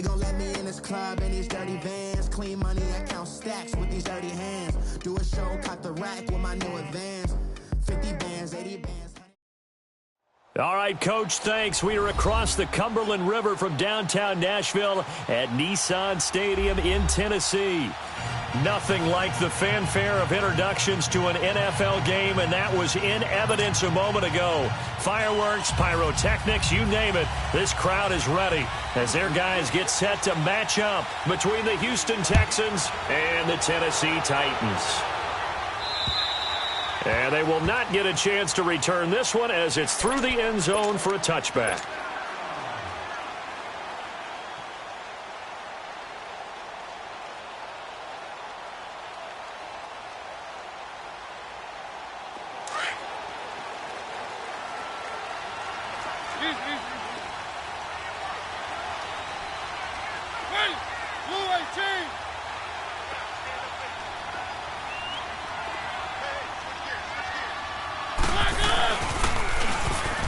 gon' let me in this club in these dirty vans. Clean money, I count stacks with these dirty hands. Do a show, cop the rack with my new advance. 50 bands, 80 bands. All right, Coach, thanks. We are across the Cumberland River from downtown Nashville at Nissan Stadium in Tennessee. Nothing like the fanfare of introductions to an NFL game, and that was in evidence a moment ago. Fireworks, pyrotechnics, you name it. This crowd is ready as their guys get set to match up between the Houston Texans and the Tennessee Titans. And they will not get a chance to return this one as it's through the end zone for a touchback.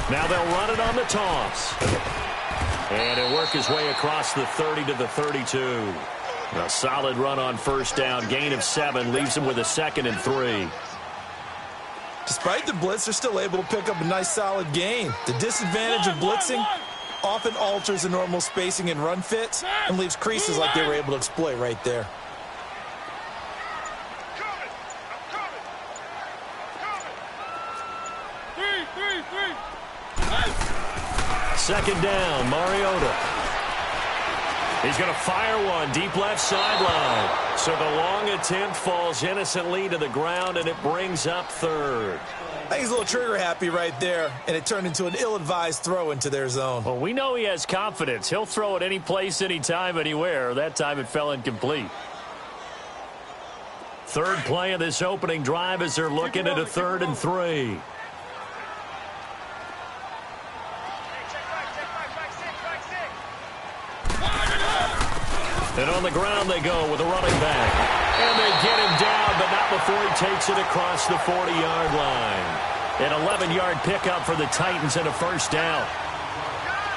Now they'll run it on the toss. And he'll work his way across the 30 to the 32. A solid run on first down. Gain of 7 leaves him with a 2nd and 3. Despite the blitz, they're still able to pick up a nice solid gain. The disadvantage of blitzing often alters the normal spacing and run fits and leaves creases like they were able to exploit right there. Second down, Mariota. He's going to fire one deep left sideline. So the long attempt falls innocently to the ground, and it brings up 3rd. I think he's a little trigger happy right there, and it turned into an ill-advised throw into their zone. Well, we know he has confidence. He'll throw it any place, anytime, anywhere. That time it fell incomplete. 3rd play of this opening drive as they're looking at a 3rd and 3. And on the ground they go with a running back. And they get him down, but not before he takes it across the 40-yard line. An 11-yard pickup for the Titans and a first down.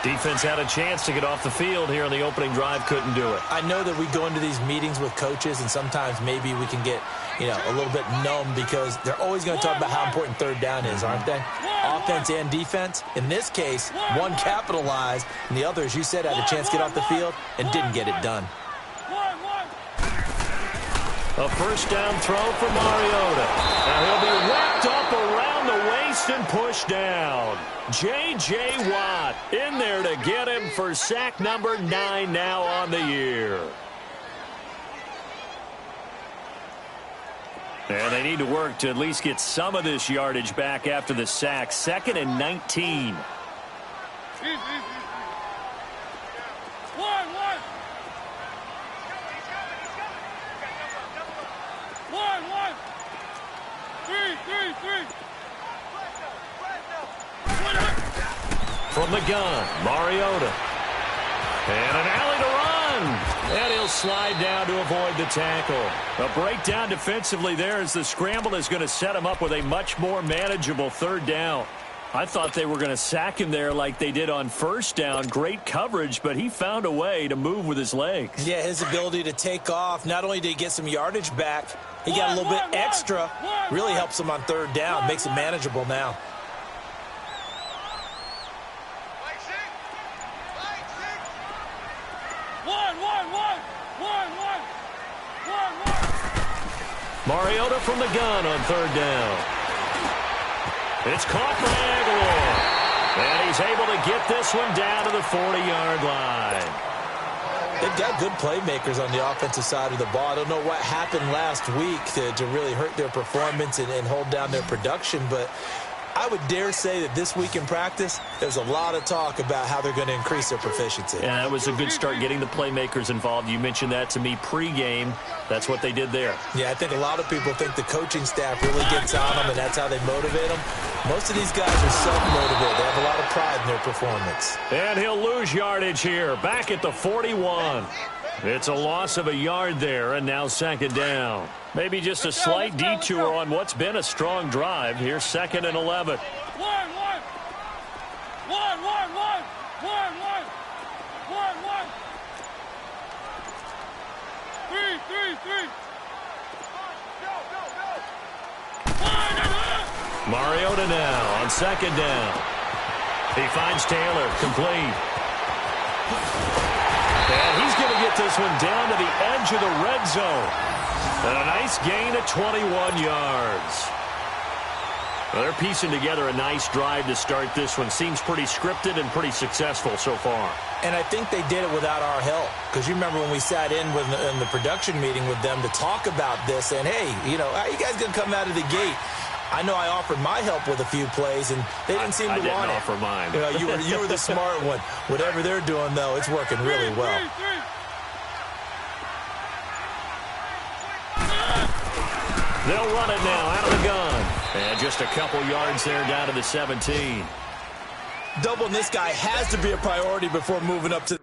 Defense had a chance to get off the field here in the opening drive, couldn't do it. I know that we go into these meetings with coaches, and sometimes maybe we can get, a little bit numb because they're always going to talk about how important 3rd down is, aren't they? Offense and defense. In this case, one capitalized, and the other, as you said, had a chance to get off the field and didn't get it done. A first down throw for Mariota. Now he'll be wrapped up around the waist and pushed down. J.J. Watt in there to get him for sack number 9 now on the year. And they need to work to at least get some of this yardage back after the sack. 2nd and 19. From the gun, Mariota. And an alley to run. And he'll slide down to avoid the tackle. A breakdown defensively there as the scramble is going to set him up with a much more manageable 3rd down. I thought they were going to sack him there like they did on first down. Great coverage, but he found a way to move with his legs. Yeah, his ability to take off. Not only did he get some yardage back, he got a little bit extra. Really helps him on 3rd down. Makes it manageable now. Mariota from the gun on 3rd down. It's caught by Aguilar. And he's able to get this one down to the 40-yard line. They've got good playmakers on the offensive side of the ball. I don't know what happened last week to really hurt their performance and hold down their production, but I would dare say that this week in practice, there's a lot of talk about how they're going to increase their proficiency. Yeah, that was a good start getting the playmakers involved. You mentioned that to me pregame. That's what they did there. Yeah, I think a lot of people think the coaching staff really gets on them, and that's how they motivate them. Most of these guys are self-motivated. They have a lot of pride in their performance. And he'll lose yardage here, back at the 41. It's a loss of a yard there, and now 2nd down. Maybe just a slight detour on what's been a strong drive. Here's 2nd and 11. Mariota now on second down. He finds Taylor, complete. And he's going to get this one down to the edge of the red zone. And a nice gain of 21 yards. Well, they're piecing together a nice drive to start this one. Seems pretty scripted and pretty successful so far. And I think they did it without our help. Because you remember when we sat in the production meeting with them to talk about this. And, hey, you know, how you guys going to come out of the gate? I know I offered my help with a few plays, and they didn't seem to want it. I didn't offer mine. You know, you were the smart one. Whatever they're doing, though, it's working really well. They'll run it now out of the gun. And just a couple yards there down to the 17. Doubling this guy has to be a priority before moving up to...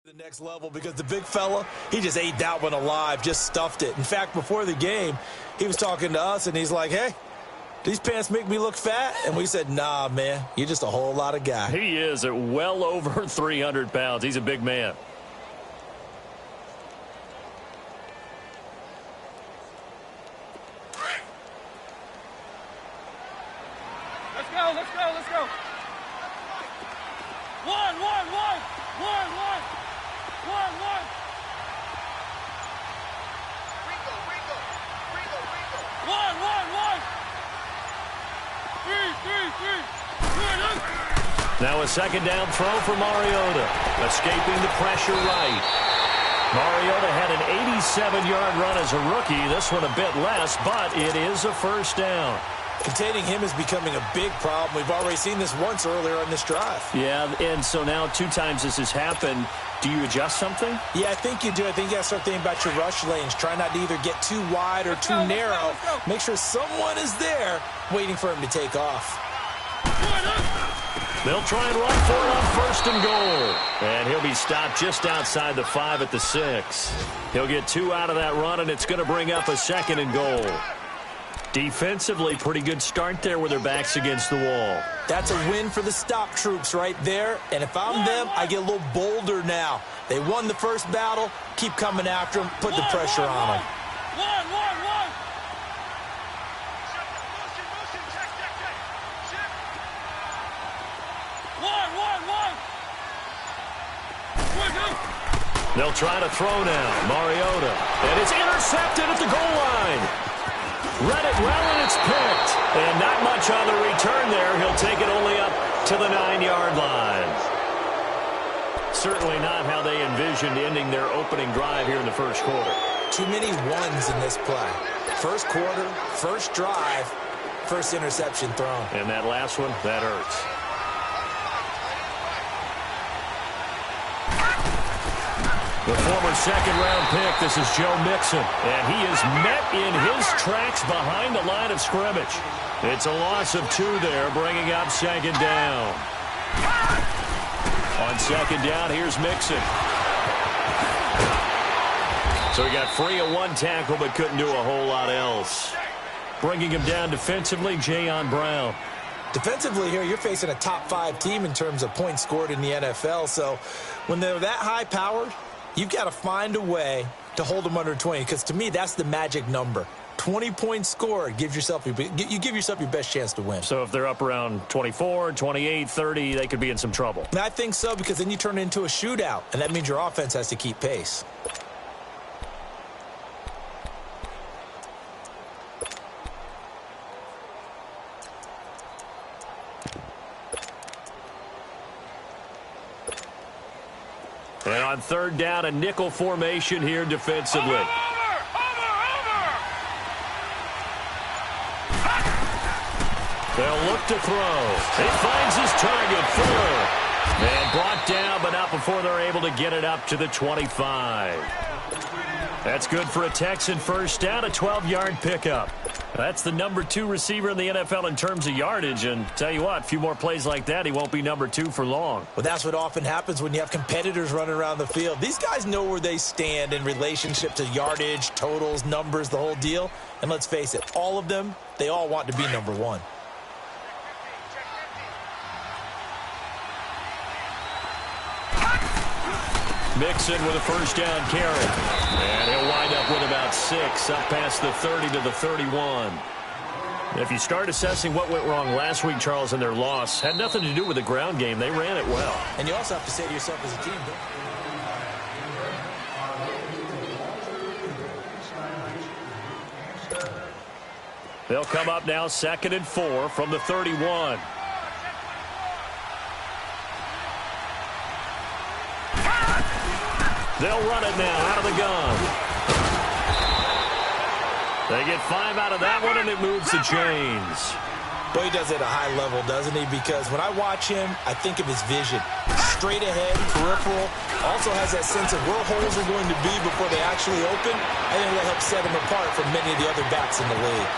the next level, because the big fella, he just ate that one alive, just stuffed it. In fact, before the game, he was talking to us, and he's like, hey, these pants make me look fat? And we said, nah, man, you're just a whole lot of guy. He is at well over 300 pounds. He's a big man. Let's go, let's go, let's go. One. Now a second down throw for Mariota. Escaping the pressure right. Mariota had an 87-yard run as a rookie. This one a bit less, but it is a first down. Containing him is becoming a big problem. We've already seen this once earlier on this drive. Yeah, and so now 2 times this has happened. Do you adjust something? Yeah, I think you do. I think you got to start thinking about your rush lanes. Try not to either get too wide or too narrow. Make sure someone is there waiting for him to take off. They'll try and run for it on first and goal. And he'll be stopped just outside the 5 at the 6. He'll get 2 out of that run, and it's going to bring up a second and goal. Defensively, pretty good start there with their backs against the wall. That's a win for the stop troops right there. And if I'm them, I get a little bolder now. They won the first battle. Keep coming after them. Put the pressure on them. They'll try to throw now. Mariota. And it's intercepted at the goal line. Read it well, and it's picked. And not much on the return there. He'll take it only up to the 9-yard line. Certainly not how they envisioned ending their opening drive here in the first quarter. Too many ones in this play. First quarter, first drive, first interception thrown. And that last one, that hurts. The former second-round pick, this is Joe Mixon, and he is met in his tracks behind the line of scrimmage. It's a loss of 2 there, bringing up second down. On second down, here's Mixon. So he got free of 1 tackle, but couldn't do a whole lot else. Bringing him down defensively, Jayon Brown. Defensively here, you're facing a top-5 team in terms of points scored in the NFL, so when they're that high-powered, you've got to find a way to hold them under 20, because to me, that's the magic number. 20 points scored, you give yourself your best chance to win. So if they're up around 24, 28, 30, they could be in some trouble. And I think so, because then you turn it into a shootout, and that means your offense has to keep pace. And on third down, a nickel formation here defensively. They'll look to throw. He finds his target, Fuller. And brought down, but not before they're able to get it up to the 25. That's good for a Texan first down, a 12-yard pickup. That's the number 2 receiver in the NFL in terms of yardage, and tell you what, a few more plays like that, he won't be number 2 for long. Well, that's what often happens when you have competitors running around the field. These guys know where they stand in relationship to yardage, totals, numbers, the whole deal. And let's face it, all of them, they all want to be number 1. Mixon with a first down carry. And he'll wind up with about 6, up past the 30 to the 31. If you start assessing what went wrong last week, Charles, in their loss, had nothing to do with the ground game. They ran it well. And you also have to say to yourself as a team, they'll come up now 2nd and 4 from the 31. They'll run it now out of the gun. They get 5 out of that one, and it moves the chains. Boy, he does it at a high level, doesn't he? Because when I watch him, I think of his vision. Straight ahead, peripheral. Also has that sense of where holes are going to be before they actually open. I think that helps set him apart from many of the other backs in the league.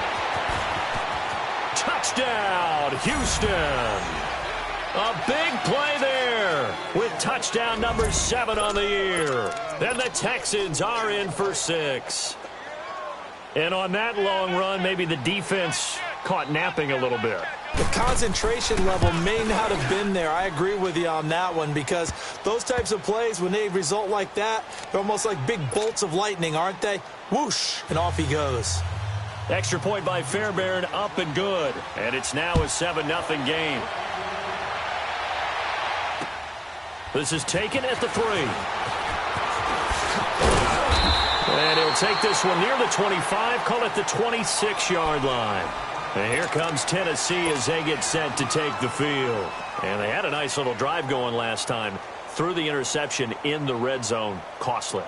Touchdown, Houston. A big play there with touchdown number 7 on the year. Then the Texans are in for 6. And on that long run, maybe the defense caught napping a little bit. The concentration level may not have been there. I agree with you on that one because those types of plays, when they result like that, they're almost like big bolts of lightning, aren't they? Whoosh, and off he goes. Extra point by Fairbairn, up and good. And it's now a 7-0 game. This is taken at the 3. And he'll take this one near the 25, call it the 26-yard line. And here comes Tennessee as they get set to take the field. And they had a nice little drive going last time. Threw the interception in the red zone. Costly.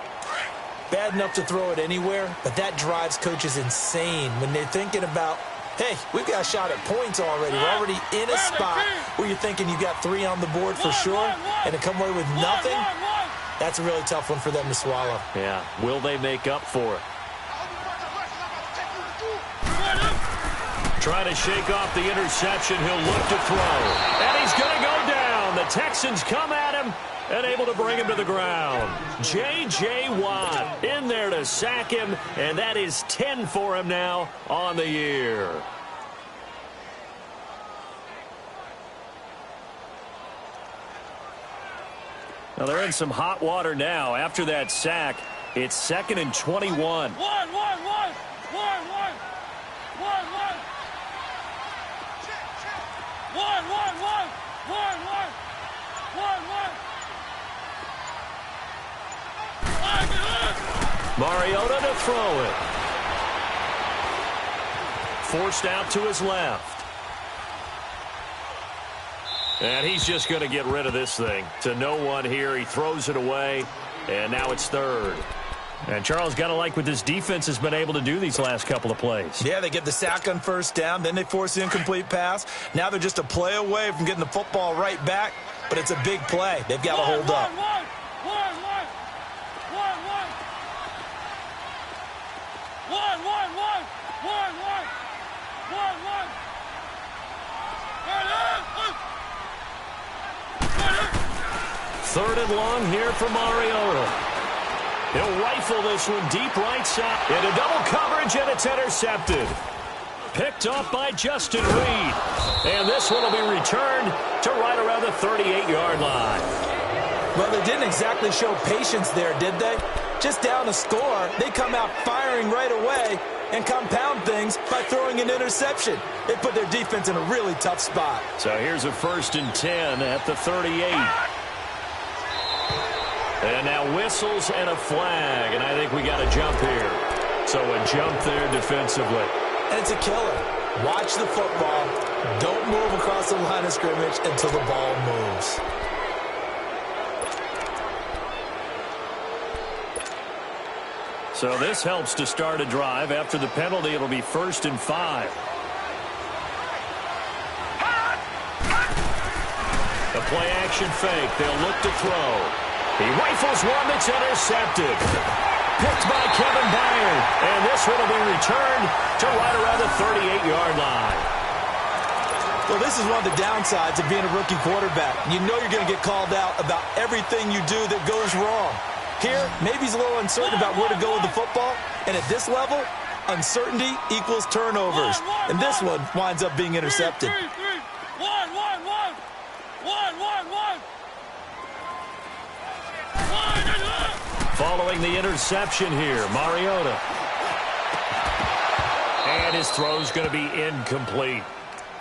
Bad enough to throw it anywhere, but that drives coaches insane when they're thinking about, hey, we've got a shot at points already. We're already in a spot where you're thinking you got 3 on the board for sure, and to come away with nothing, that's a really tough one for them to swallow. Yeah, will they make up for it? Trying to shake off the interception, he'll look to throw. And he's going to go down. The Texans come at him and able to bring him to the ground. J.J. Watt in there to sack him, and that is 10 for him now on the year. Now they're in some hot water now. After that sack, it's 2nd and 21. Mariota to throw it. Forced out to his left. And he's just going to get rid of this thing. To no one here. He throws it away. And now it's 3rd. And Charles, got to like what this defense has been able to do these last couple of plays. Yeah, they get the sack on first down. Then they force the incomplete pass. Now they're just a play away from getting the football right back. But it's a big play. They've got to hold up. Third and long here for Mariota. He'll rifle this one deep right side. Into double coverage, and it's intercepted. Picked off by Justin Reed. And this one will be returned to right around the 38-yard line. Well, they didn't exactly show patience there, did they? Just down a score, they come out firing right away and compound things by throwing an interception. They put their defense in a really tough spot. So here's a 1st and 10 at the 38. And now whistles and a flag, and I think we got a jump here. So a jump there defensively. And it's a killer. Watch the football. Don't move across the line of scrimmage until the ball moves. So this helps to start a drive. After the penalty, it'll be 1st and 5. A play-action fake. They'll look to throw. He rifles one that's intercepted. picked by Kevin Byard. And this one will be returned to right around the 38-yard line. Well, this is one of the downsides of being a rookie quarterback. You know you're going to get called out about everything you do that goes wrong. Here, maybe he's a little uncertain about where to go with the football. And at this level, uncertainty equals turnovers. And this one winds up being intercepted. Following the interception here, Mariota. And his throw's going to be incomplete.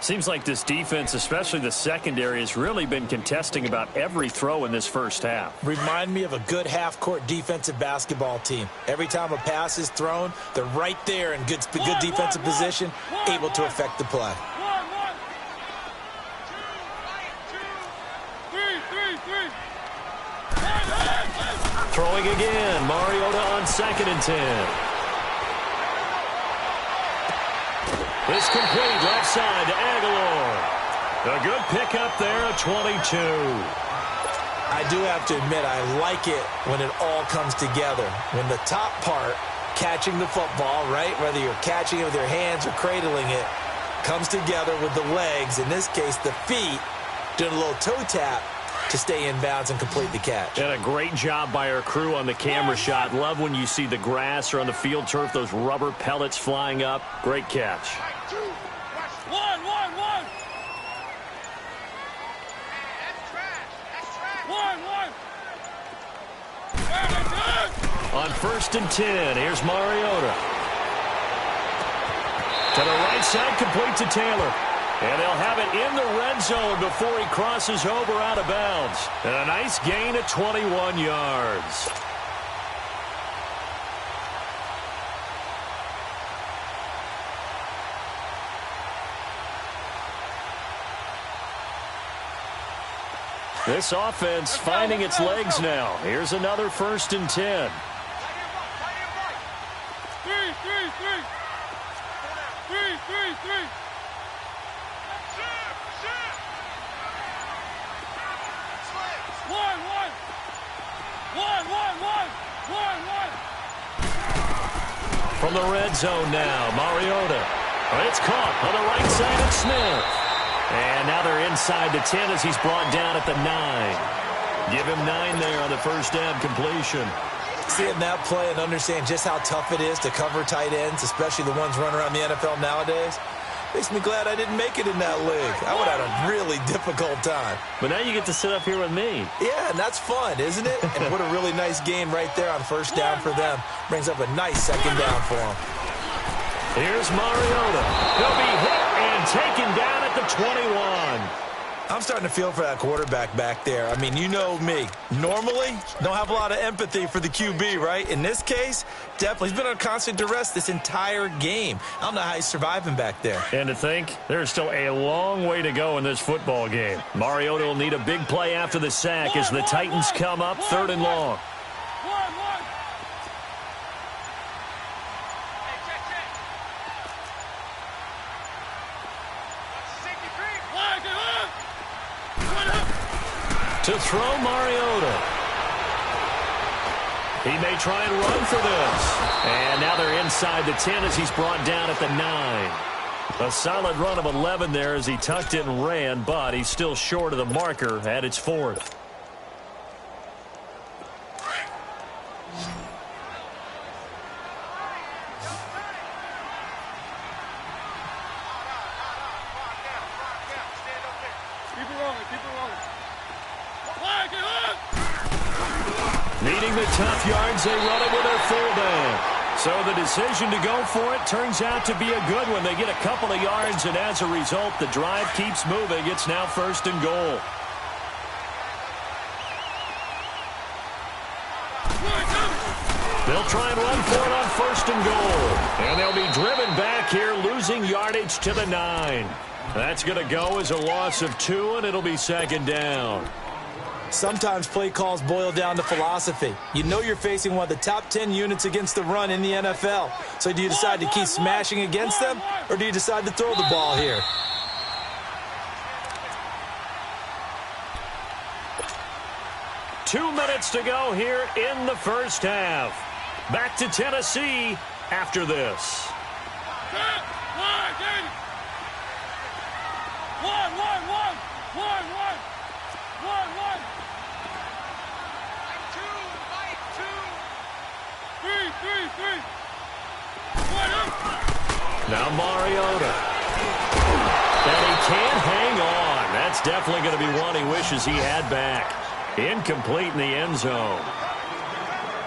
Seems like this defense, especially the secondary, has really been contesting about every throw in this first half. Remind me of a good half-court defensive basketball team. Every time a pass is thrown, they're right there in good defensive position, able to affect the play. Throwing again, Mariota on 2nd and 10. It's complete left side to Aguilar. A good pickup there at 22. I do have to admit, I like it when it all comes together. When the top part, catching the football, right, whether you're catching it with your hands or cradling it, comes together with the legs, in this case the feet, doing a little toe tap to stay in bounds and complete the catch. And a great job by our crew on the camera shot. Love when you see the grass or on the field turf, those rubber pellets flying up. Great catch. On 1st and 10, here's Mariota. To the right side, complete to Taylor. And they'll have it in the red zone before he crosses over out of bounds. And a nice gain at 21 yards. This offense finding its legs now. Here's another 1st and 10. From the red zone now, Mariota. It's caught on the right side of Smith. And now they're inside the 10 as he's brought down at the 9. Give him 9 there on the first down completion. Seeing that play and understand just how tough it is to cover tight ends, especially the ones running around the NFL nowadays, makes me glad I didn't make it in that league. I would have had a really difficult time. But now you get to sit up here with me. Yeah, and that's fun, isn't it? And what a really nice game right there on first down for them. Brings up a nice second down for them. Here's Mariota. He'll be hit and taken down at the 21. I'm starting to feel for that quarterback back there. I mean, you know me. Normally, don't have a lot of empathy for the QB, right? In this case, definitely. He's been under constant duress this entire game. I don't know how he's surviving back there. And to think, there's still a long way to go in this football game. Mariota will need a big play after the sack as the Titans come up 3rd and long. To throw Mariota. He may try and run for this. And now they're inside the 10 as he's brought down at the 9. A solid run of 11 there as he tucked it and ran, but he's still short of the marker at its 4th. Needing the tough yards, they run it with their fullback. So the decision to go for it turns out to be a good one. They get a couple of yards, and as a result, the drive keeps moving. It's now 1st and goal. They'll try and run for it on 1st and goal. And they'll be driven back here, losing yardage to the 9. That's going to go as a loss of 2, and it'll be 2nd down. Sometimes play calls boil down to philosophy. You know you're facing one of the top 10 units against the run in the NFL. So do you decide to keep smashing against them, or do you decide to throw the ball here? Two minutes to go here in the first half. Back to Tennessee after this. Now Mariota. And he can't hang on. That's definitely going to be one he wishes he had back. Incomplete in the end zone.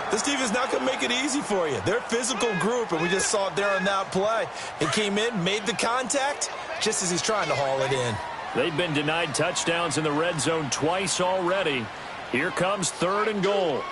This team is not going to make it easy for you. They're a physical group, and we just saw it there on that play. He came in, made the contact, just as he's trying to haul it in. They've been denied touchdowns in the red zone twice already. Here comes 3rd and goal.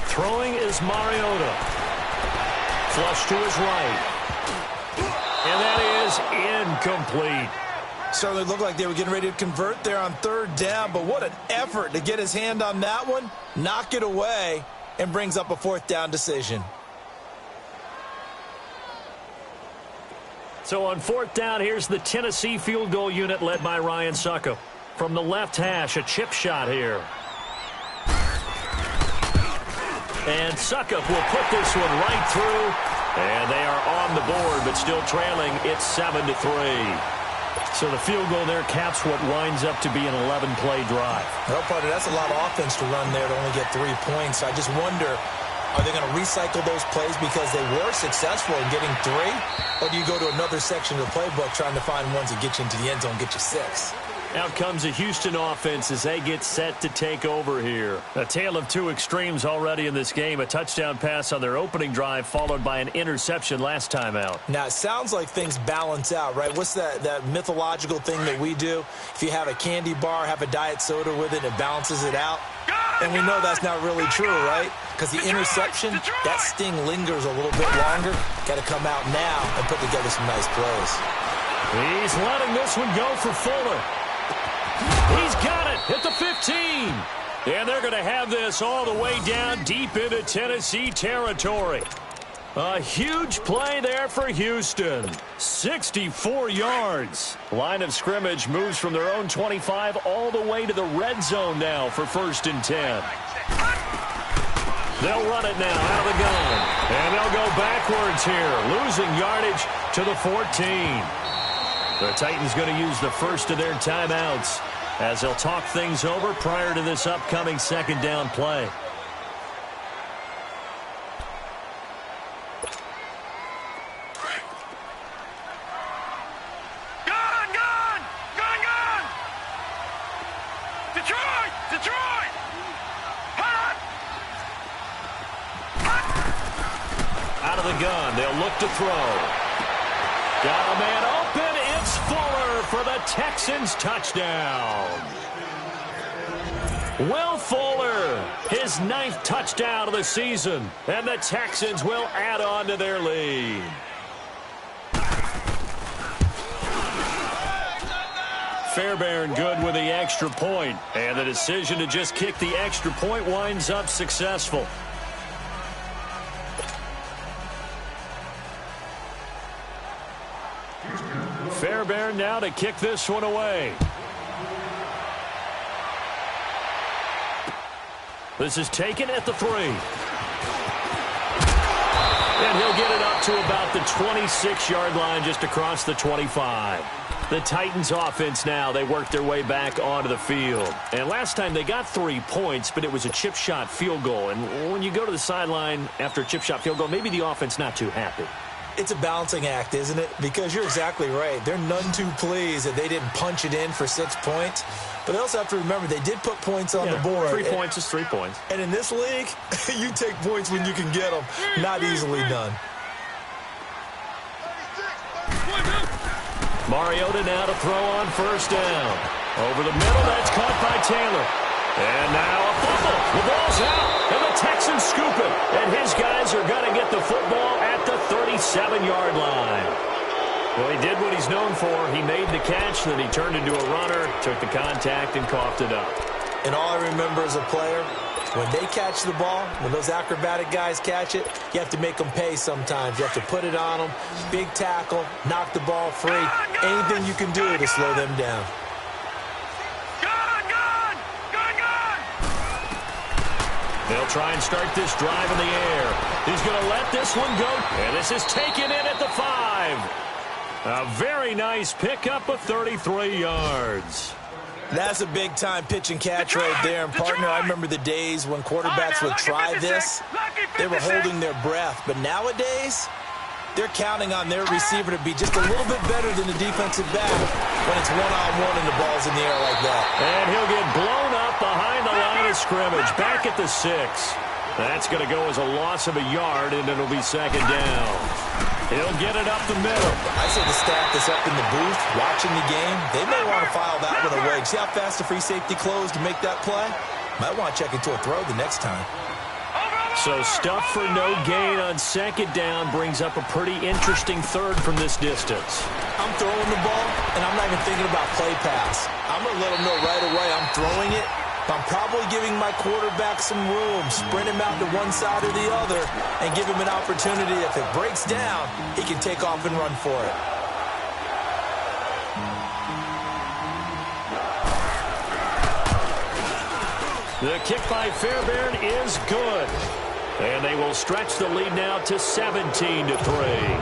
Throwing is Mariota. Flush to his right. And that is incomplete. Certainly looked like they were getting ready to convert there on 3rd down, but what an effort to get his hand on that one, knock it away, and brings up a 4th down decision. So on 4th down, here's the Tennessee field goal unit led by Ryan Suckup. From the left hash, a chip shot here. And Suckup will put this one right through. And they are on the board, but still trailing. It's 7-3. So the field goal there caps what winds up to be an 11-play drive. Well, partner, that's a lot of offense to run there to only get 3 points. I just wonder, are they going to recycle those plays because they were successful in getting 3? Or do you go to another section of the playbook trying to find ones that get you into the end zone, get you 6? Out comes the Houston offense as they get set to take over here. A tale of 2 extremes already in this game. A touchdown pass on their opening drive followed by an interception last time out. Now, it sounds like things balance out, right? What's that mythological thing that we do? If you have a candy bar, have a diet soda with it, it balances it out. And we know that's not really true, right? Because the interception, that sting lingers a little bit longer. Got to come out now and put together some nice plays. He's letting this one go for Fuller. He's got it at the 15. And they're going to have this all the way down deep into Tennessee territory. A huge play there for Houston. 64 yards. Line of scrimmage moves from their own 25 all the way to the red zone now for 1st and 10. They'll run it now out of the gun. And they'll go backwards here, losing yardage to the 14. The Titans going to use the first of their timeouts as they'll talk things over prior to this upcoming 2nd down play. Detroit! Out of the gun, they'll look to throw. Got a man open. It's Fuller for the Texans touchdown. Will Fuller, his 9th touchdown of the season, and the Texans will add on to their lead. Fairbairn good with the extra point, and the decision to just kick the extra point winds up successful. Fairbairn now to kick this one away. This is taken at the 3. And he'll get it up to about the 26-yard line, just across the 25. The Titans offense now, they work their way back onto the field. And last time they got 3 points, but it was a chip shot field goal. And when you go to the sideline after a chip shot field goal, maybe the offense not too happy. It's a balancing act, isn't it? Because you're exactly right. They're none too pleased that they didn't punch it in for 6 points. But they also have to remember they did put points on the board. 3 points is 3 points. And in this league, you take points when you can get them. Not easily done. Mariota now to throw on 1st down. Over the middle, that's caught by Taylor. And now a fumble. The ball's out, and the Texans scoop it. And his guys are going to get the football at the 37-yard line. Well, he did what he's known for. He made the catch, then he turned into a runner, took the contact, and coughed it up. And all I remember as a player, when they catch the ball, when those acrobatic guys catch it, you have to make them pay sometimes. You have to put it on them, big tackle, knock the ball free, anything you can do to slow them down. They'll try and start this drive in the air. He's going to let this one go, and this is taken in at the 5. A very nice pickup of 33 yards. That's a big-time pitch and catch right there. And, partner, I remember the days when quarterbacks would try this. They were holding their breath. But nowadays, they're counting on their receiver to be just a little bit better than the defensive back when it's one-on-one and the ball's in the air like that. And he'll get blown up behind the line of scrimmage, back at the 6. That's going to go as a loss of a yard, and it'll be second down. He'll get it up the middle. I say the staff that's up in the booth watching the game, they may want to file that one away. See how fast the free safety closed to make that play? Might want to check into a throw the next time. So stuff for no gain on second down brings up a pretty interesting third from this distance. I'm throwing the ball, and I'm not even thinking about play pass. I'm going to let them know right away I'm throwing it. I'm probably giving my quarterback some room, sprint him out to one side or the other, and give him an opportunity. If it breaks down, he can take off and run for it. The kick by Fairbairn is good. And they will stretch the lead now to 17-3.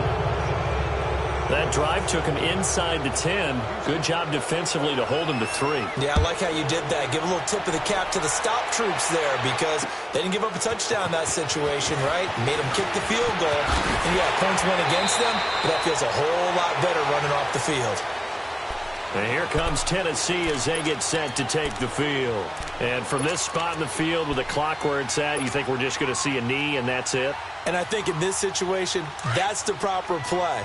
That drive took him inside the 10. Good job defensively to hold him to 3. Yeah, I like how you did that. Give a little tip of the cap to the stop troops there because they didn't give up a touchdown in that situation, right? Made them kick the field goal. And, yeah, points went against them, but that feels a whole lot better running off the field. And here comes Tennessee as they get set to take the field. And from this spot in the field with the clock where it's at, you think we're just going to see a knee and that's it? And I think in this situation, that's the proper play.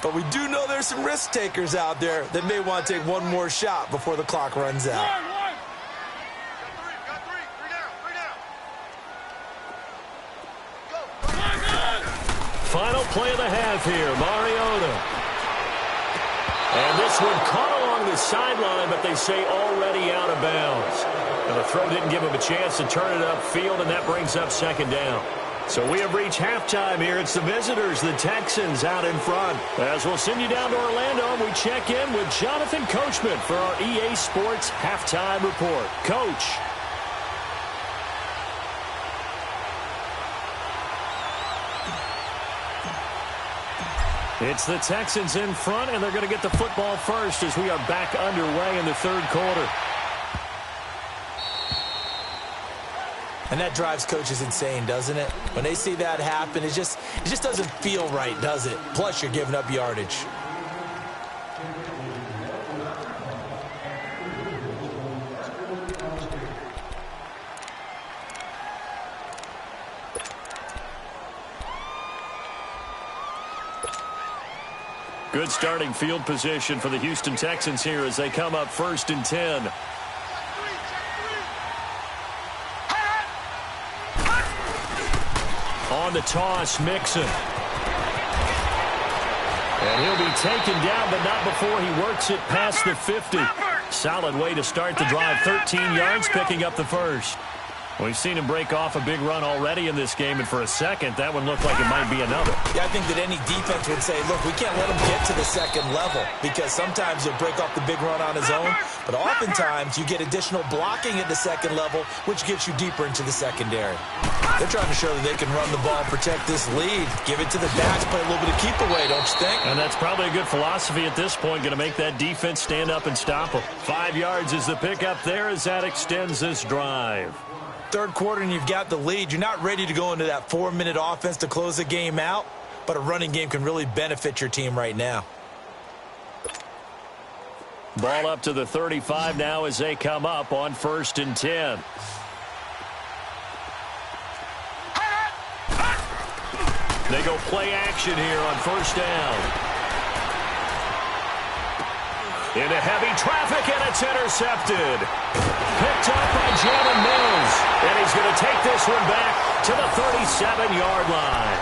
But we do know there's some risk takers out there that may want to take one more shot before the clock runs out. Got three down. Final play of the half here, Mariota. And this one caught along the sideline, but they say already out of bounds. And the throw didn't give him a chance to turn it upfield, and that brings up second down. So we have reached halftime here. It's the visitors, the Texans, out in front. As we'll send you down to Orlando, and we check in with Jonathan Coachman for our EA Sports Halftime Report. Coach. It's the Texans in front, and they're going to get the football first as we are back underway in the third quarter. And that drives coaches insane, doesn't it? When they see that happen, it just doesn't feel right, does it? Plus, you're giving up yardage. Good starting field position for the Houston Texans here as they come up 1st and 10. On the toss, Mixon. And he'll be taken down, but not before he works it past the 50. Solid way to start the drive. 13 yards, picking up the first. We've seen him break off a big run already in this game, and for a second, that one looked like it might be another. Yeah, I think that any defense would say, look, we can't let him get to the second level because sometimes he'll break off the big run on his own, but oftentimes you get additional blocking at the second level, which gets you deeper into the secondary. They're trying to show that they can run the ball and protect this lead. Give it to the backs, play a little bit of keep away, don't you think? And that's probably a good philosophy at this point, going to make that defense stand up and stop them. 5 yards is the pickup there as that extends this drive. Third quarter and you've got the lead. You're not ready to go into that 4-minute offense to close the game out, but a running game can really benefit your team right now. Ball up to the 35 now as they come up on 1st and 10. They go play action here on 1st down. Into heavy traffic, and it's intercepted. Picked up by Jalen Mills. And he's going to take this one back to the 37-yard line.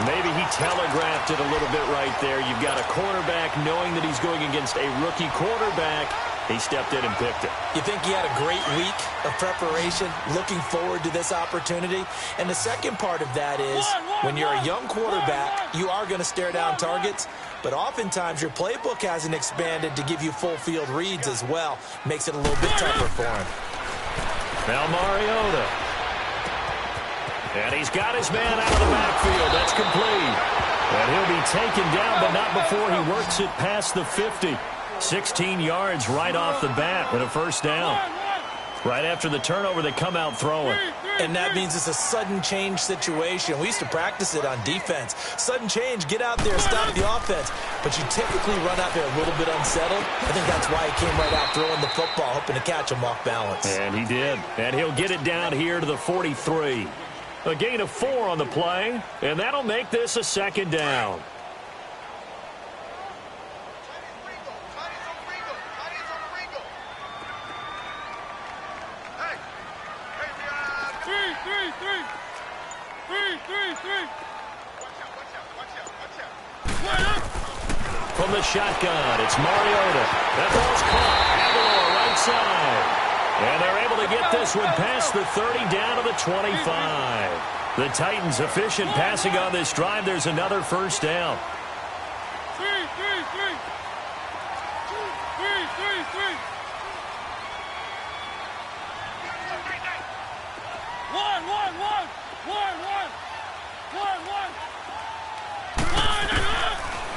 Maybe he telegraphed it a little bit right there. You've got a cornerback knowing that he's going against a rookie quarterback. He stepped in and picked it. You think he had a great week of preparation, looking forward to this opportunity? And the second part of that is when you're a young quarterback, you are going to stare down targets, but oftentimes your playbook hasn't expanded to give you full field reads as well. Makes it a little bit tougher for him. Now Mariota. And he's got his man out of the backfield. That's complete. And he'll be taken down, but not before he works it past the 50. 16 yards right off the bat with a first down. Right after the turnover, they come out throwing. And that means it's a sudden change situation. We used to practice it on defense. Sudden change, get out there, stop the offense. But you typically run out there a little bit unsettled. I think that's why he came right out throwing the football, hoping to catch him off balance. And he did. And he'll get it down here to the 43. A gain of 4 on the play, and that'll make this a second down. From the shotgun, it's Mariota. That ball's caught. Aguilar right side. And they're able to get this one past the 30 down to the 25. The Titans efficient passing on this drive. There's another first down.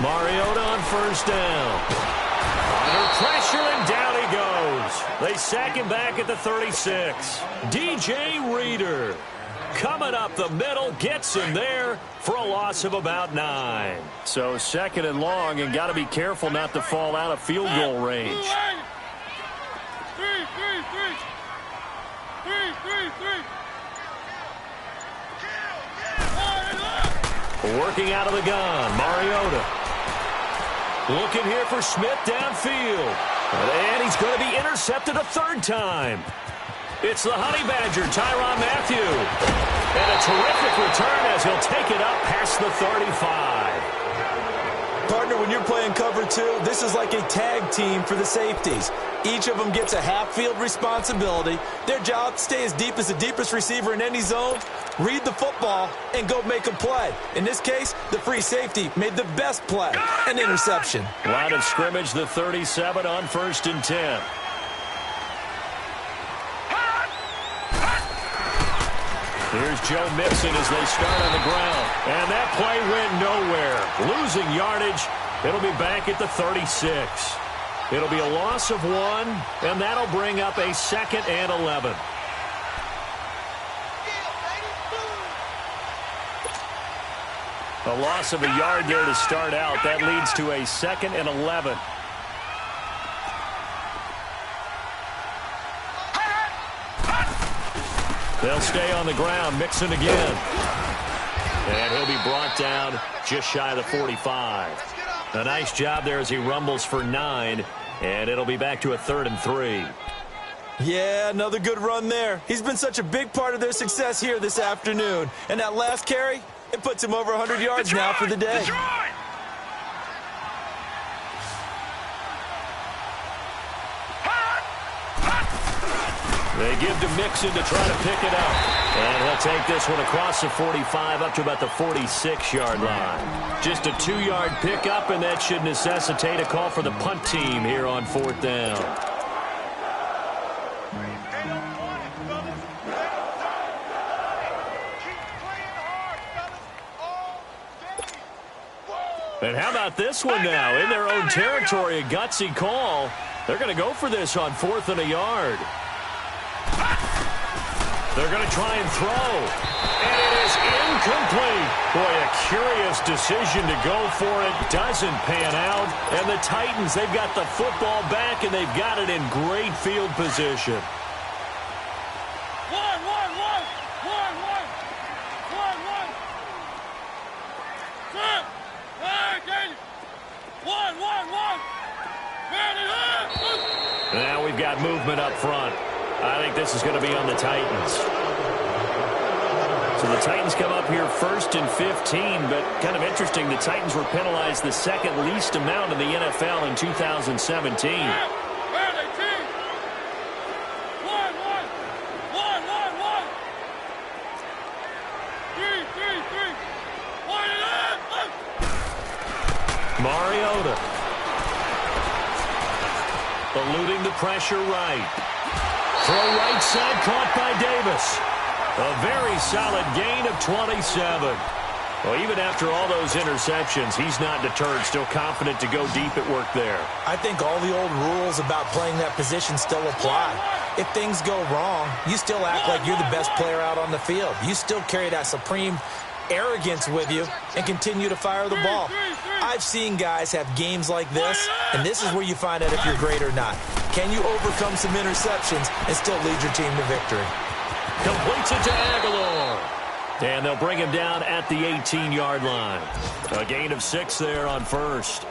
Mariota on first down. Under pressure, and down he goes. They sack him back at the 36. DJ Reader coming up the middle, gets him there for a loss of about 9. So second and long, and got to be careful not to fall out of field goal range. Working out of the gun, Mariota. Looking here for Smith downfield. And he's going to be intercepted a third time. It's the Honey Badger, Tyrann Mathieu. And a terrific return as he'll take it up past the 35. Partner, when you're playing cover 2, this is like a tag team for the safeties. Each of them gets a half-field responsibility. Their job, stay as deep as the deepest receiver in any zone, read the football, and go make a play. In this case, the free safety made the best play, an interception. Line of scrimmage, the 37 on 1st and 10. Here's Joe Mixon as they start on the ground. And that play went nowhere. Losing yardage. It'll be back at the 36. It'll be a loss of 1, and that'll bring up a 2nd and 11. A loss of a yard there to start out. That leads to a 2nd and 11. They'll stay on the ground. Mixon again. And he'll be brought down just shy of the 45. A nice job there as he rumbles for 9. And it'll be back to a 3rd and 3. Yeah, another good run there. He's been such a big part of their success here this afternoon. And that last carry, it puts him over 100 yards now for the day. They give to Mixon to try to pick it up. And he'll take this one across the 45 up to about the 46-yard line. Just a 2-yard pickup, and that should necessitate a call for the punt team here on 4th down. And how about this one now? In their own territory, a gutsy call. They're going to go for this on 4th and a yard. They're going to try and throw. And it is incomplete. Boy, a curious decision to go for it. Doesn't pan out. And the Titans, they've got the football back, and they've got it in great field position. Now we've got movement up front. I think this is going to be on the Titans. So the Titans come up here 1st and 15, but kind of interesting, the Titans were penalized the second least amount in the NFL in 2017. Mariota. Eluding the pressure right. Throw right side, caught by Davis. A very solid gain of 27. Well, even after all those interceptions, he's not deterred, still confident to go deep at work there. I think all the old rules about playing that position still apply. If things go wrong, you still act like you're the best player out on the field. You still carry that supreme arrogance with you and continue to fire the ball. I've seen guys have games like this, and this is where you find out if you're great or not. Can you overcome some interceptions and still lead your team to victory? Completes it to Aguilar. And they'll bring him down at the 18-yard line. A gain of 6 there on first.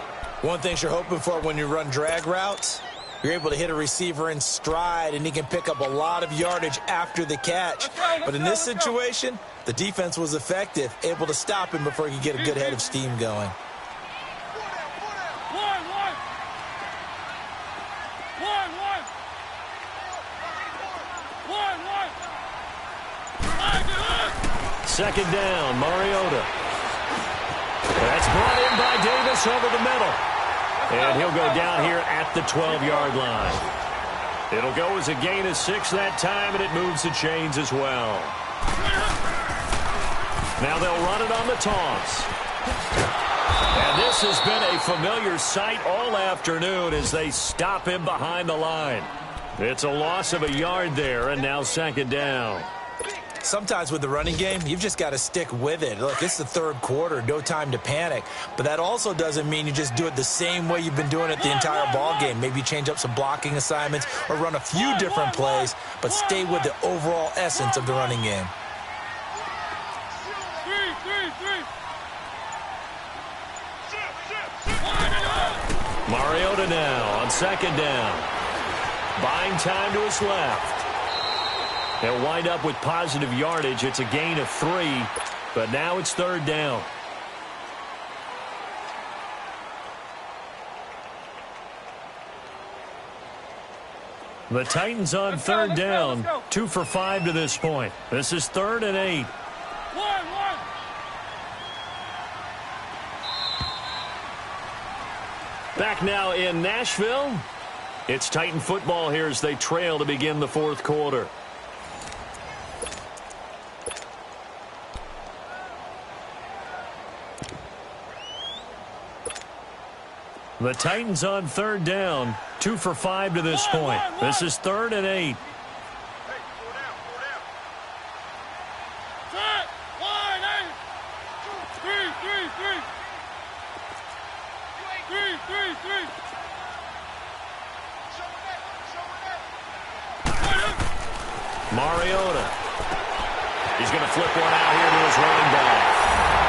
One thing you're hoping for when you run drag routes, you're able to hit a receiver in stride, and he can pick up a lot of yardage after the catch. But in this situation, the defense was effective, able to stop him before he could get a good head of steam going. Second down, Mariota. That's brought in by Davis over the middle. And he'll go down here at the 12-yard line. It'll go as a gain of 6 that time, and it moves the chains as well. Now they'll run it on the toss. And this has been a familiar sight all afternoon as they stop him behind the line. It's a loss of a yard there, and now second down. Sometimes with the running game, you've just got to stick with it. Look, it's the third quarter, no time to panic. But that also doesn't mean you just do it the same way you've been doing it the entire ball game. Maybe change up some blocking assignments or run a few different plays, but stay with the overall essence of the running game. Mariota now on second down. Buying time to his left. They'll wind up with positive yardage. It's a gain of 3, but now it's third down. The Titans on third down, 2 for 5 to this point. This is 3rd and 8. Back now in Nashville. It's Titan football here as they trail to begin the fourth quarter. The Titans on third down, 2 for 5 to this point. This is 3rd and 8. Mariota. He's going to flip one out here to his running back.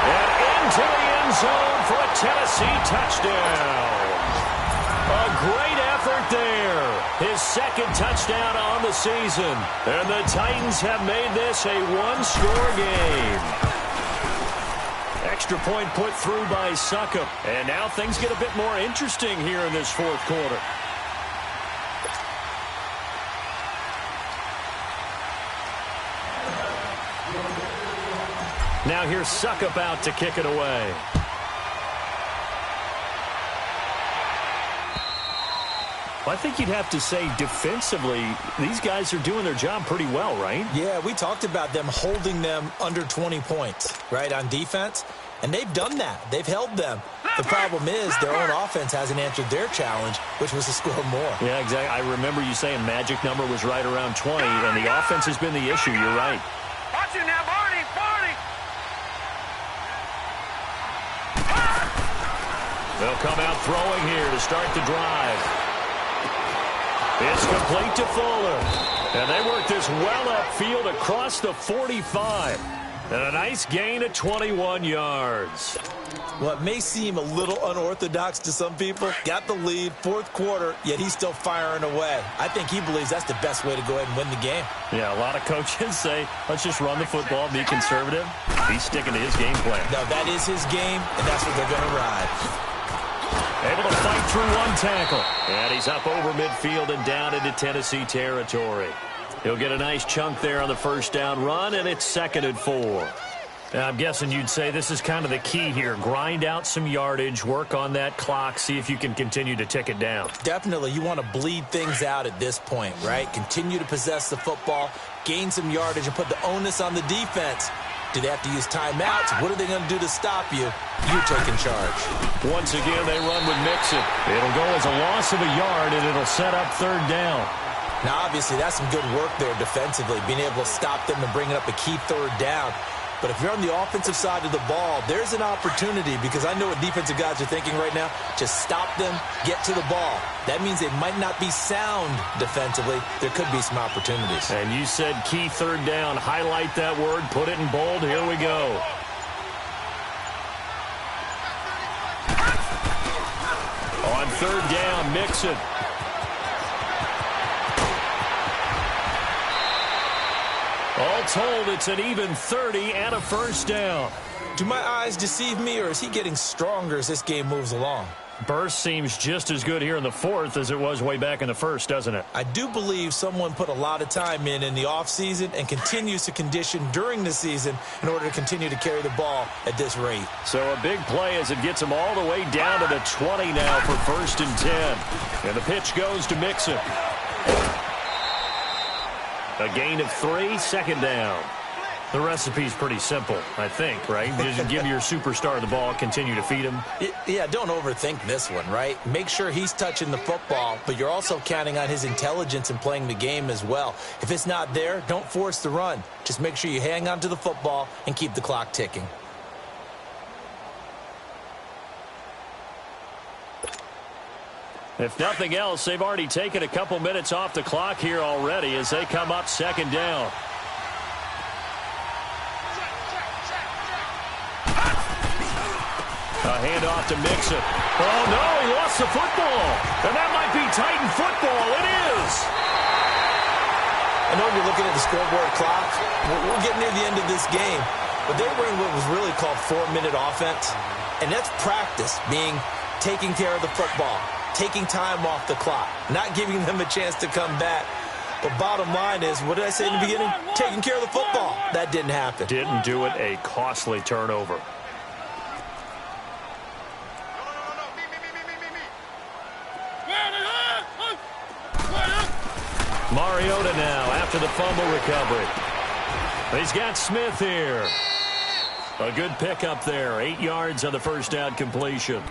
And into the end zone for a Tennessee touchdown. A great effort there. His second touchdown on the season. And the Titans have made this a one-score game. Extra point put through by Succop. And now things get a bit more interesting here in this fourth quarter. Now here's Succop out to kick it away. Well, I think you'd have to say defensively, these guys are doing their job pretty well, right? Yeah, we talked about them holding them under 20 points, right, on defense. And they've done that. They've held them. The problem is their own offense hasn't answered their challenge, which was to score more. Yeah, exactly. I remember you saying magic number was right around 20, and the offense has been the issue. You're right. Watch it now, Barney! They'll come out throwing here to start the drive. It's complete to Fuller. And they work this well upfield across the 45. And a nice gain of 21 yards. Well, it may seem a little unorthodox to some people. Got the lead, fourth quarter, yet he's still firing away. I think he believes that's the best way to go ahead and win the game. Yeah, a lot of coaches say, let's just run the football, be conservative. He's sticking to his game plan. No, that is his game, and that's what they're going to ride. Able to fight through one tackle. And he's up over midfield and down into Tennessee territory. He'll get a nice chunk there on the first down run, and it's 2nd and 4. Now, I'm guessing you'd say this is kind of the key here. Grind out some yardage, work on that clock, see if you can continue to tick it down. Definitely, you want to bleed things out at this point, right? Continue to possess the football, gain some yardage, and put the onus on the defense. Do they have to use timeouts? What are they going to do to stop you? You're taking charge. Once again, they run with Mixon. It'll go as a loss of a yard, and it'll set up 3rd down. Now, obviously, that's some good work there defensively, being able to stop them and bringing up a key 3rd down. But if you're on the offensive side of the ball, there's an opportunity, because I know what defensive guys are thinking right now. Just stop them, get to the ball. That means they might not be sound defensively. There could be some opportunities. And you said key 3rd down. Highlight that word. Put it in bold. Here we go. On 3rd down, Mixon. All told, it's an even 30 and a first down. Do my eyes deceive me, or is he getting stronger as this game moves along? Burst seems just as good here in the 4th as it was way back in the 1st, doesn't it? I do believe someone put a lot of time in the offseason and continues to condition during the season in order to continue to carry the ball at this rate. So a big play as it gets him all the way down to the 20 now for 1st and 10. And the pitch goes to Mixon. A gain of 3, 2nd down. The recipe's pretty simple, I think, right? Just give your superstar the ball, continue to feed him. Yeah, don't overthink this one, right? Make sure he's touching the football, but you're also counting on his intelligence in playing the game as well. If it's not there, don't force the run. Just make sure you hang on to the football and keep the clock ticking. If nothing else, they've already taken a couple minutes off the clock here already as they come up 2nd down. A handoff to Mixon. Oh, no, he lost the football. And that might be Titan football. It is. I know you're looking at the scoreboard clock. We're getting near the end of this game. But they were in what was really called 4-minute offense. And that's practice, being taking care of the football, taking time off the clock, not giving them a chance to come back. But bottom line is, what did I say in the beginning? Taking care of the football. That didn't happen. Didn't do it. A costly turnover. Mariota now after the fumble recovery. He's got Smith here. A good pickup there. 8 yards on the first down completion.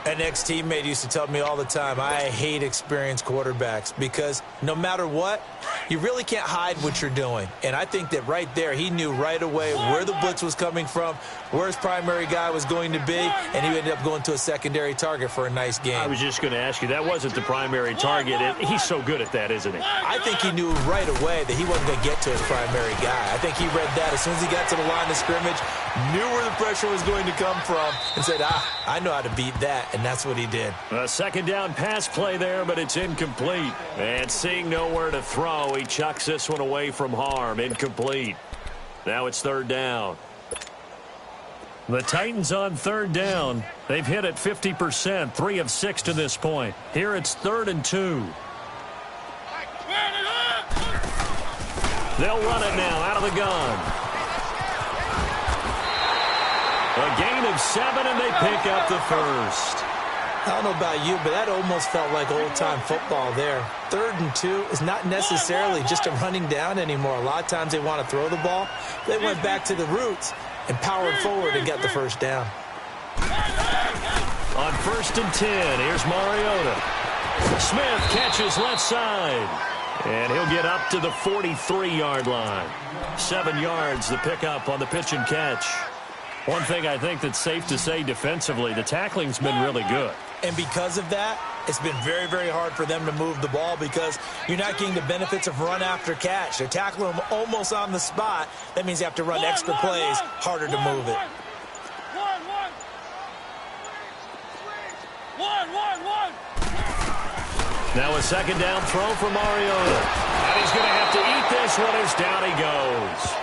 An ex-teammate used to tell me all the time, I hate experienced quarterbacks because no matter what, you really can't hide what you're doing. And I think that right there, he knew right away where the blitz was coming from, where his primary guy was going to be, and he ended up going to a secondary target for a nice game. I was just going to ask you, that wasn't the primary target. He's so good at that, isn't he? I think he knew right away that he wasn't going to get to his primary guy. I think he read that as soon as he got to the line of scrimmage, knew where the pressure was going to come from, and said, I know how to beat that. And that's what he did. A second down pass play there, but it's incomplete. And seeing nowhere to throw, he chucks this one away from harm. Incomplete. Now it's 3rd down. The Titans on 3rd down. They've hit it 50%, 3 of 6 to this point. Here it's 3rd and 2. They'll run it now out of the gun. A gain of 7, and they pick up the first. I don't know about you, but that almost felt like old-time football there. 3rd and 2 is not necessarily just a running down anymore. A lot of times they want to throw the ball. They went back to the roots and powered forward and got the first down. On 1st and 10, here's Mariota. Smith catches left side. And he'll get up to the 43-yard line. 7 yards, the pickup on the pitch and catch. One thing I think that's safe to say defensively, the tackling's been really good. And because of that, it's been very, very hard for them to move the ball because you're not getting the benefits of run after catch. They're tackling them almost on the spot. That means you have to run extra plays, harder to move it. Now a second down throw for Mariota. And he's going to have to eat this one as down he goes.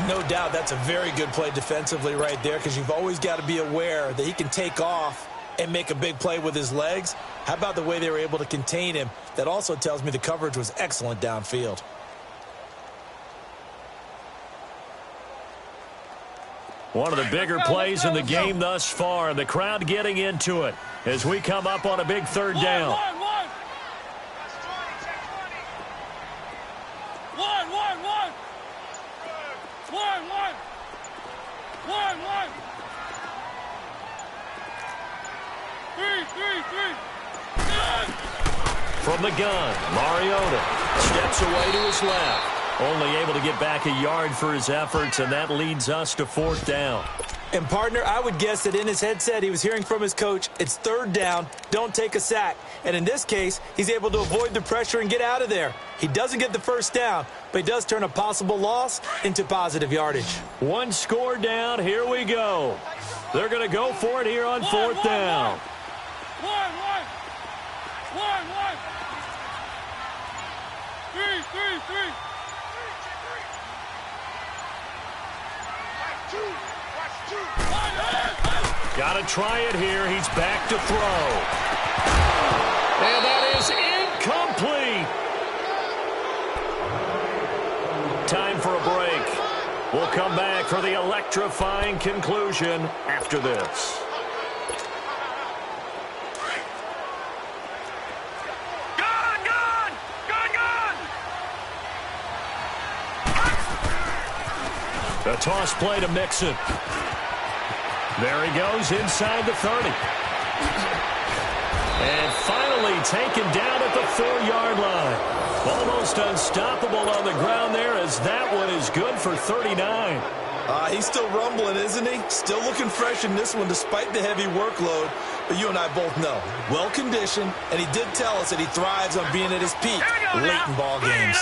No doubt that's a very good play defensively right there because you've always got to be aware that he can take off and make a big play with his legs. How about the way they were able to contain him? That also tells me the coverage was excellent downfield. One of the bigger plays in the game thus far. The crowd getting into it as we come up on a big third down. From the gun, Mariota steps away to his left. Only able to get back a yard for his efforts, and that leads us to fourth down. And, partner, I would guess that in his headset he was hearing from his coach, it's third down, don't take a sack. And in this case, he's able to avoid the pressure and get out of there. He doesn't get the first down, but he does turn a possible loss into positive yardage. One score down, here we go. They're going to go for it here on fourth down. Three. Got to try it here. He's back to throw. And that is incomplete. Time for a break. We'll come back for the electrifying conclusion after this. A toss play to Mixon. There he goes inside the 30. And finally taken down at the 4-yard line. Almost unstoppable on the ground there as that one is good for 39. He's still rumbling, isn't he? Still looking fresh in this one despite the heavy workload. But you and I both know, well-conditioned, and he did tell us that he thrives on being at his peak late in ball games.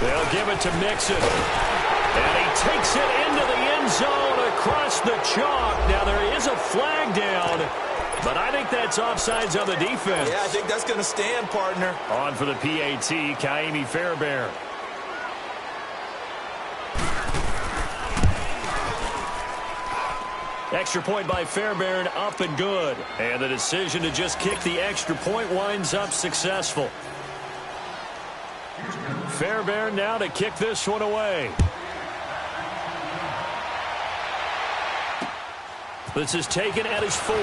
They'll give it to Mixon. And he takes it into the end zone across the chalk. Now, there is a flag down, but I think that's offsides on the defense. Yeah, I think that's going to stand, partner. On for the PAT, Kaimi Fairbairn. Extra point by Fairbairn, up and good. And the decision to just kick the extra point winds up successful. Fairbairn now to kick this one away. This is taken at his 4.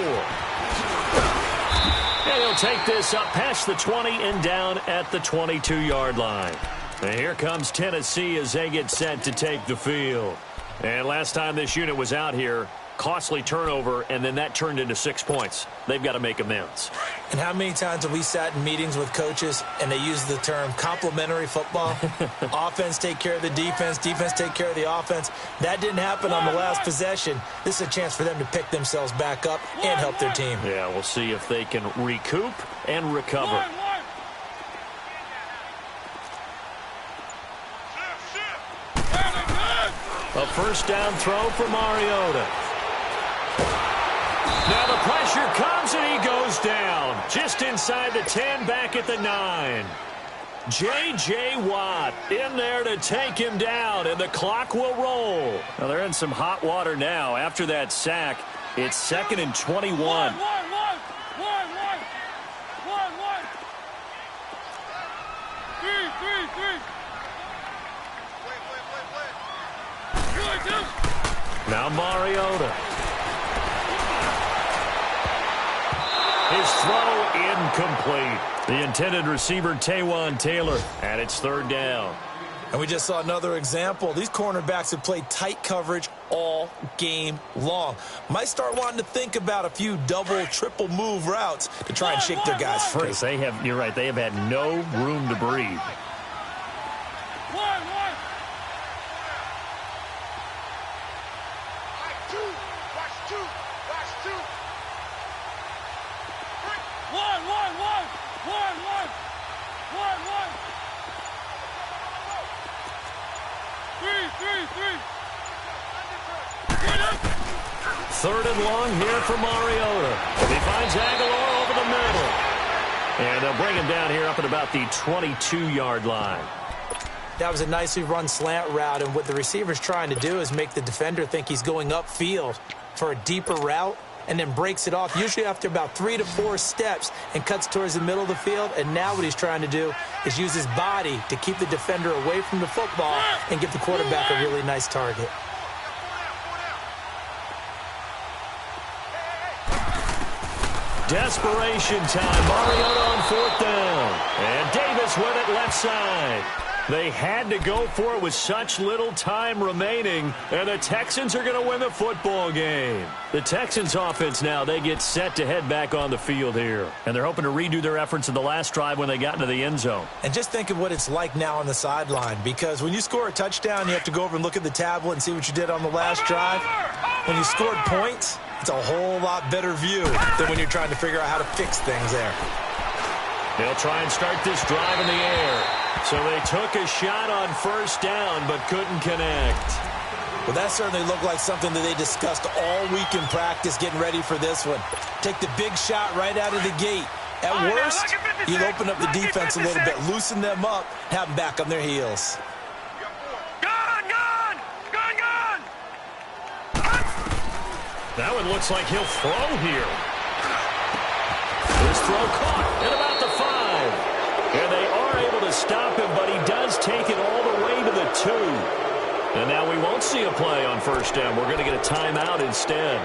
And he'll take this up past the 20 and down at the 22-yard line. And here comes Tennessee as they get set to take the field. And last time this unit was out here, costly turnover, and then that turned into 6 points. They've got to make amends. And how many times have we sat in meetings with coaches and they use the term complementary football? Offense take care of the defense, defense take care of the offense. That didn't happen on the last possession. This is a chance for them to pick themselves back up and help their team. Yeah, we'll see if they can recoup and recover. A first down throw for Mariota. Now the pressure comes and he goes down. Just inside the 10, back at the 9. J.J. Watt in there to take him down, and the clock will roll. Now they're in some hot water now. After that sack, it's 2nd and 21. Now Mariota. His throw incomplete. The intended receiver, Taywan Taylor, and it's third down. And we just saw another example. These cornerbacks have played tight coverage all game long. Might start wanting to think about a few double, triple move routes to try and shake their guys free. They have, you're right, they have had no room to breathe. Third and long here for Mariota. He finds Aguilar over the middle. And they'll bring him down here up at about the 22-yard line. That was a nicely run slant route, and what the receiver's trying to do is make the defender think he's going upfield for a deeper route and then breaks it off, usually after about 3 to 4 steps, and cuts towards the middle of the field. And now what he's trying to do is use his body to keep the defender away from the football and give the quarterback a really nice target. Desperation time. Mariota on fourth down. And Davis with it left side. They had to go for it with such little time remaining, and the Texans are going to win the football game. The Texans offense now, they get set to head back on the field here. And they're hoping to redo their efforts in the last drive when they got into the end zone. And just think of what it's like now on the sideline, because when you score a touchdown, you have to go over and look at the tablet and see what you did on the last drive. When you scored points, it's a whole lot better view than when you're trying to figure out how to fix things there. They'll try and start this drive in the air. So they took a shot on first down but couldn't connect. Well, that certainly looked like something that they discussed all week in practice getting ready for this one. Take the big shot right out of the gate. At worst, you'll open up the defense a little bit, loosen them up, have them back on their heels. That one looks like he'll throw here. His throw caught at about the 5. And they are able to stop him, but he does take it all the way to the 2. And now we won't see a play on first down. We're going to get a timeout instead.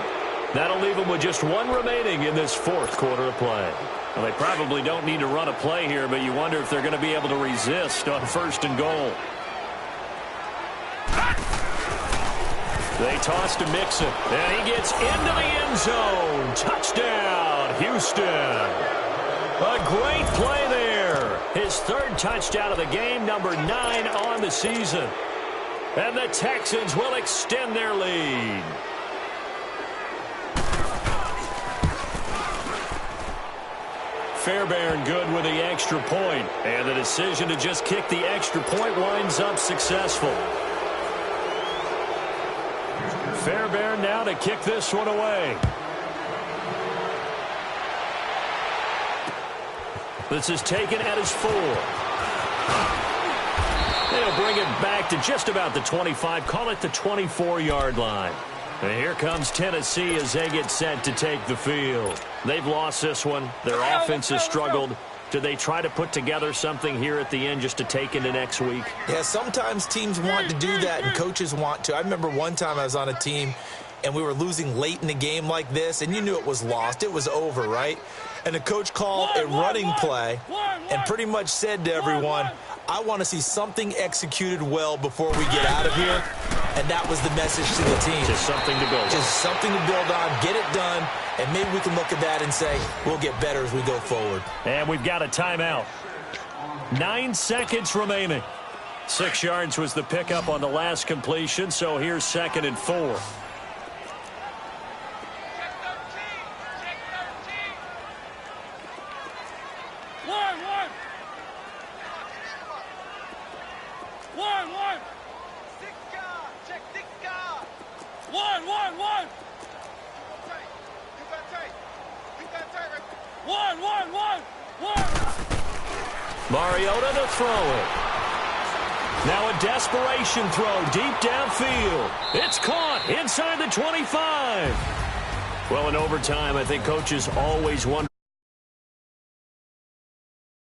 That'll leave them with just one remaining in this fourth quarter of play. Well, they probably don't need to run a play here, but you wonder if they're going to be able to resist on first and goal. They toss to Mixon, and he gets into the end zone. Touchdown, Houston. A great play there. His third touchdown of the game, number 9 on the season. And the Texans will extend their lead. Fairbairn good with the extra point, and the decision to just kick the extra point winds up successful. Fairbairn now to kick this one away. This is taken at his 4. They'll bring it back to just about the 25, call it the 24-yard line. And here comes Tennessee as they get set to take the field. They've lost this one. Their offense has struggled. Do they try to put together something here at the end just to take into next week? Yeah, sometimes teams want to do that and coaches want to. I remember one time I was on a team and we were losing late in the game like this, and you knew it was lost. It was over, right? And the coach called a running play and pretty much said to everyone, I want to see something executed well before we get out of here. And that was the message to the team. Just something to build on. Just something to build on, get it done, and maybe we can look at that and say, we'll get better as we go forward. And we've got a timeout. 9 seconds remaining. 6 yards was the pickup on the last completion, so here's 2nd and 4. Mariota to throw it. Now a desperation throw deep downfield. It's caught inside the 25. Well, in overtime, I think coaches always wonder.